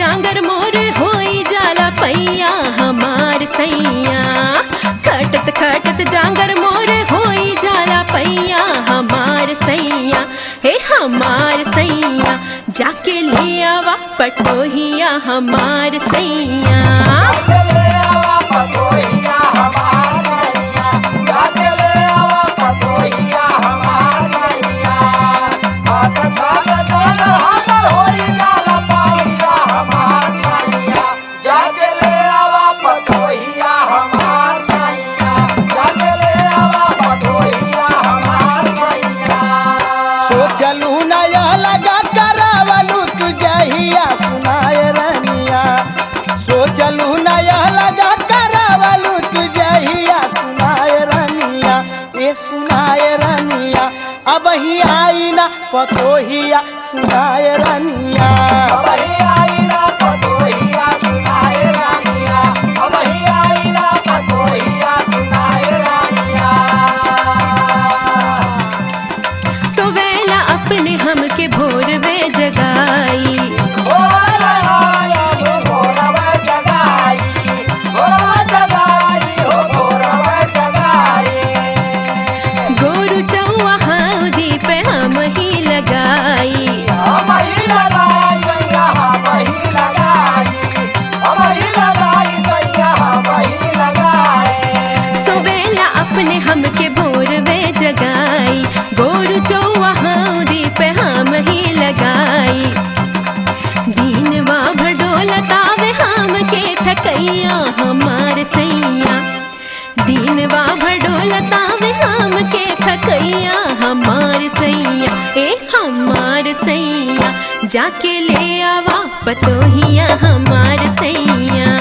जांगर मोर होई जाला पैया हमार सैया। खटत खटत जांगर मोर होई जाला पैया हमार सैया। हे हमार सैया जाके ले आवा पटोहिया हमार सैया। चलू नया लगा करावलू तू जहिया सुनाए रनिया। सो चलू नया लगा करावलू तू जहिया सुनाए रनिया। ये सुनाए रनिया अब ही आई ना पतोहिया सुनाए रनिया। सोवेला अपने हमके भोर में जगाई। गोरु चौआ हौदी पे हम ही लगाई। सोवेला अपने हमके भोर में जगाई। गोरु चौआ हौदी पे हम ही लगाई। दीनवा भडोलतावे हमके थकैया हमार सैया। दीनवा भडोलतावे हमके थकैया हमार सैया। ए हमार सैया जाके ले आवा पतोहिया हमार सैया।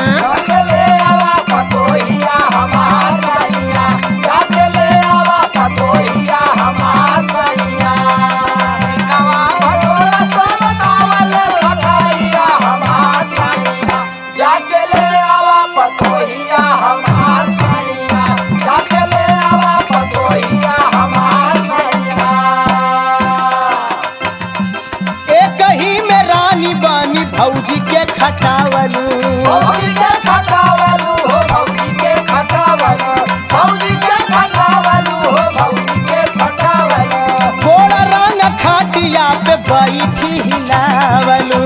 एक ही में रानी बानी भौजी के खटावलू। गोड़ रंग खाटिया पे बैठी हिलावलू।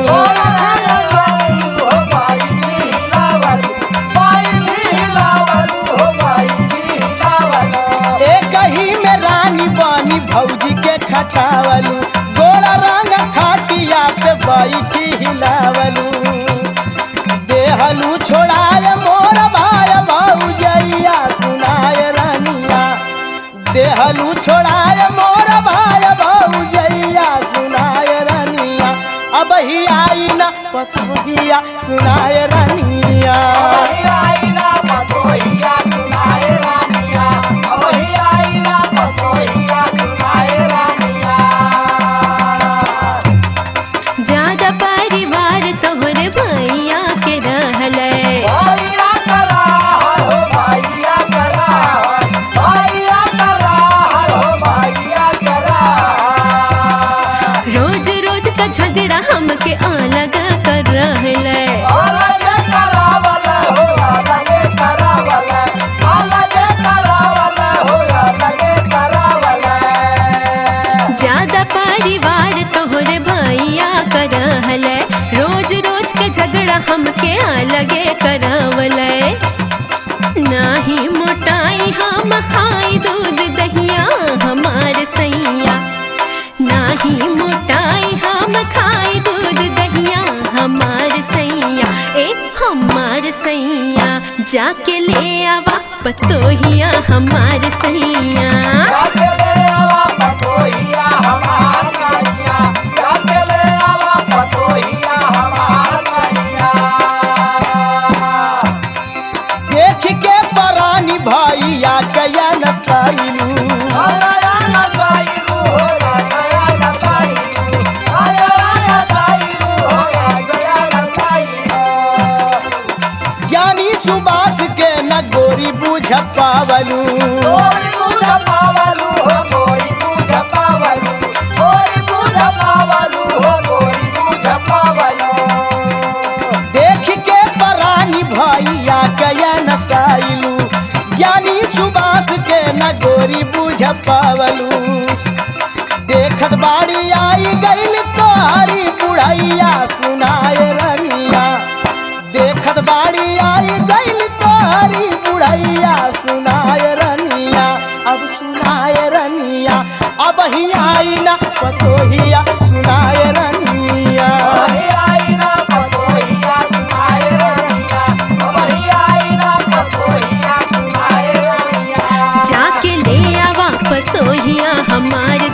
एक ही में रानी बानी भौजी के खटावलू। गोड़ रंग खाटिया पे बैठी हिलावलू। देहलू छोड़ाए मोर भाई भौजैया सुनाए रनिया। देहलू छोड़ाए मोर भाई भौजैया सुनाए रनिया। अब ही आई ना पतोहिया सुनाए रनिया। ज्यादा परिवार तोहरे भैया के रहले। रोज रोज का झगड़ा हमके अलग कर रहले। ज्यादा परिवार तोहरे भैया का रहले। रोज रोज के झगड़ा हमके अलगे करवले। नाही मोटाई हम खाई दूध दहिया हमार सैया। नाही मोटाई हम खाई दूध दहिया हमार सैया। ए हमार सैया जाके ले आवा पतोहिया हमार सैया। देख के परानी भैया गया नसाइलू। ज्ञानी सुबास के न गोरी बुझ पावलू। गोरी बुझ पावलू। देखत बाड़ी आई गईल तोहरी बुढ़ैया सुनाए रनिया। देखत बाड़ी आई गईल तोहरी बुढ़ैया सुनाए रनिया। अब सुनाए रनिया अब ही आई ना पतोहिया सुनाए रनिया। जाके ले आवा पतोहिया हमार